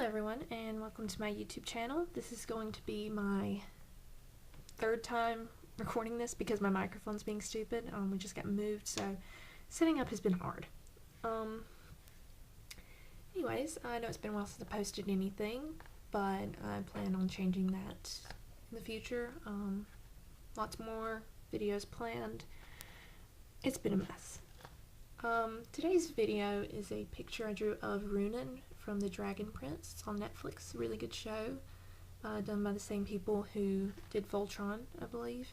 everyone, and welcome to my YouTube channel. This is going to be my third time recording this because my microphone's being stupid. We just got moved, so setting up has been hard. Anyways, I know it's been a while since I posted anything, but I plan on changing that in the future. Lots more videos planned. It's been a mess. Today's video is a picture I drew of Runaan from The Dragon Prince. It's on Netflix, a really good show, done by the same people who did Voltron, I believe,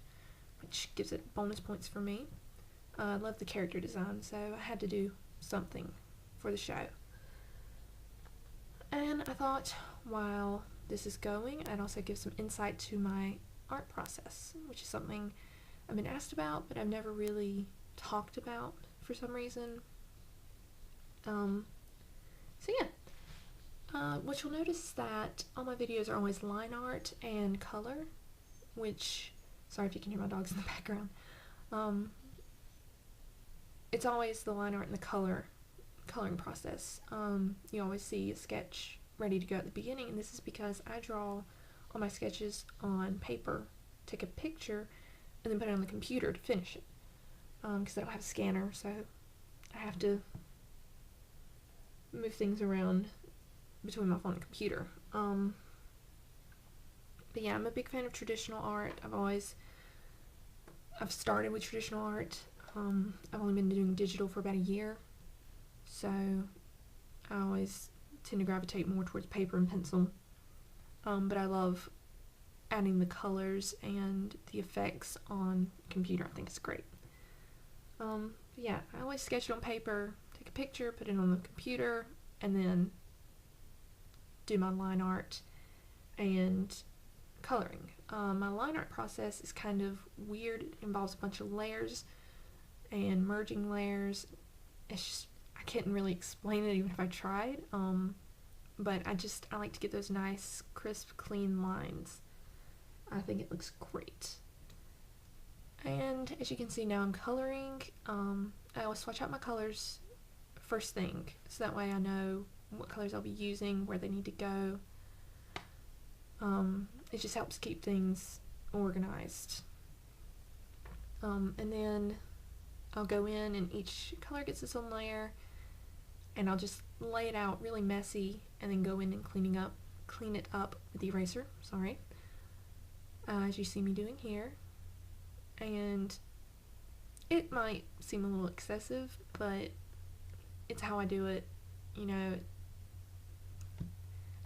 which gives it bonus points for me. I love the character design, so I had to do something for the show. And I thought, while this is going, I'd also give some insight to my art process, which is something I've been asked about, but I've never really talked about for some reason. So yeah, what you'll notice is that all my videos are always line art and color, which, sorry if you can hear my dogs in the background, it's always the line art and the coloring process. You always see a sketch ready to go at the beginning, and this is because I draw all my sketches on paper, take a picture, and then put it on the computer to finish it. Because I don't have a scanner, so I have to move things around between my phone and computer. But yeah, I'm a big fan of traditional art. I've started with traditional art. I've only been doing digital for about a year, so I always tend to gravitate more towards paper and pencil. But I love adding the colors and the effects on computer. I think it's great. Yeah, I always sketch it on paper, take a picture, put it on the computer, and then do my line art and coloring. My line art process is kind of weird. It involves a bunch of layers and merging layers. It's just, I couldn't really explain it even if I tried, but I like to get those nice, crisp, clean lines. I think it looks great. And as you can see now I'm coloring. I always swatch out my colors first thing, so that way I know what colors I'll be using, where they need to go. It just helps keep things organized. And then I'll go in and each color gets its own layer, and I'll just lay it out really messy and then go in and clean it up with the eraser, sorry, as you see me doing here. And it might seem a little excessive, but it's how I do it. You know,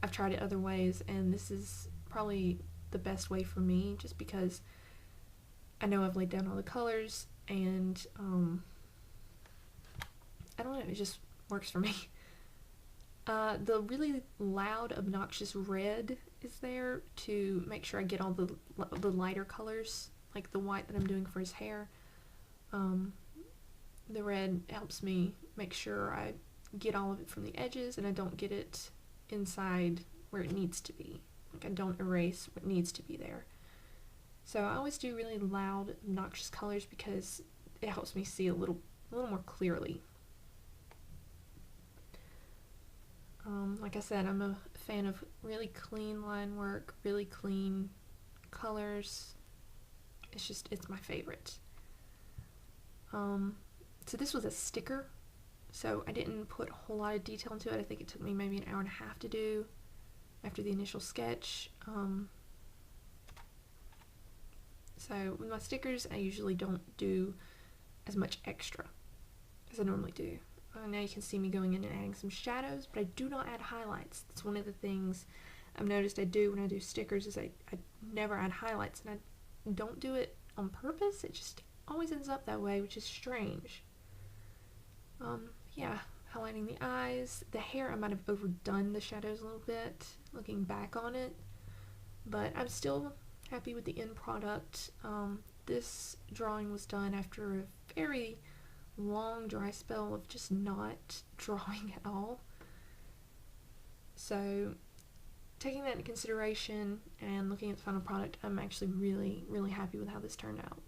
I've tried it other ways, and this is probably the best way for me, just because I know I've laid down all the colors, and I don't know, it just works for me. The really loud, obnoxious red is there to make sure I get all the lighter colors, like the white that I'm doing for his hair. The red helps me make sure I get all of it from the edges and I don't get it inside where it needs to be. Like, I don't erase what needs to be there. So I always do really loud, obnoxious colors because it helps me see a little more clearly. Like I said, I'm a fan of really clean line work, really clean colors. It's my favorite. So this was a sticker, so I didn't put a whole lot of detail into it. I think it took me maybe an hour and a half to do after the initial sketch. So with my stickers, I usually don't do as much extra as I normally do. Now you can see me going in and adding some shadows, but I do not add highlights. That's one of the things I've noticed I do when I do stickers, is I never add highlights, and I don't do it on purpose. It just always ends up that way, which is strange. Yeah, highlighting the eyes. The hair, I might have overdone the shadows a little bit, looking back on it, but I'm still happy with the end product. This drawing was done after a very long dry spell of just not drawing at all. So taking that into consideration and looking at the final product, I'm actually really happy with how this turned out.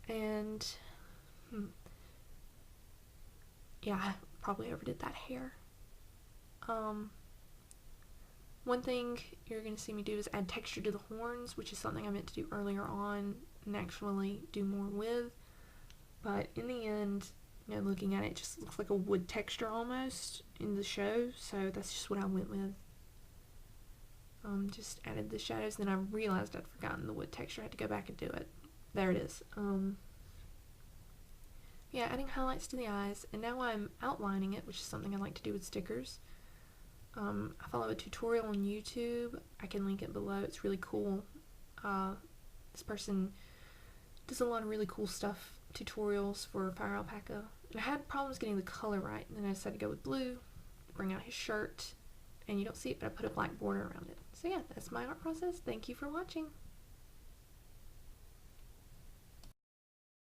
And yeah, I probably overdid that hair. One thing you're going to see me do is add texture to the horns, which is something I meant to do earlier on and actually do more with. But in the end, looking at it, just looks like a wood texture almost in the show, so that's just what I went with. Just added the shadows, then I realized I'd forgotten the wood texture. I had to go back and do it. There it is. Yeah, adding highlights to the eyes, and now I'm outlining it, which is something I like to do with stickers. I follow a tutorial on YouTube. I can link it below. It's really cool. This person does a lot of really cool stuff, tutorials for Firealpaca. And I had problems getting the color right, and then I decided to go with blue, bring out his shirt, and you don't see it, but I put a black border around it. So yeah, that's my art process. Thank you for watching.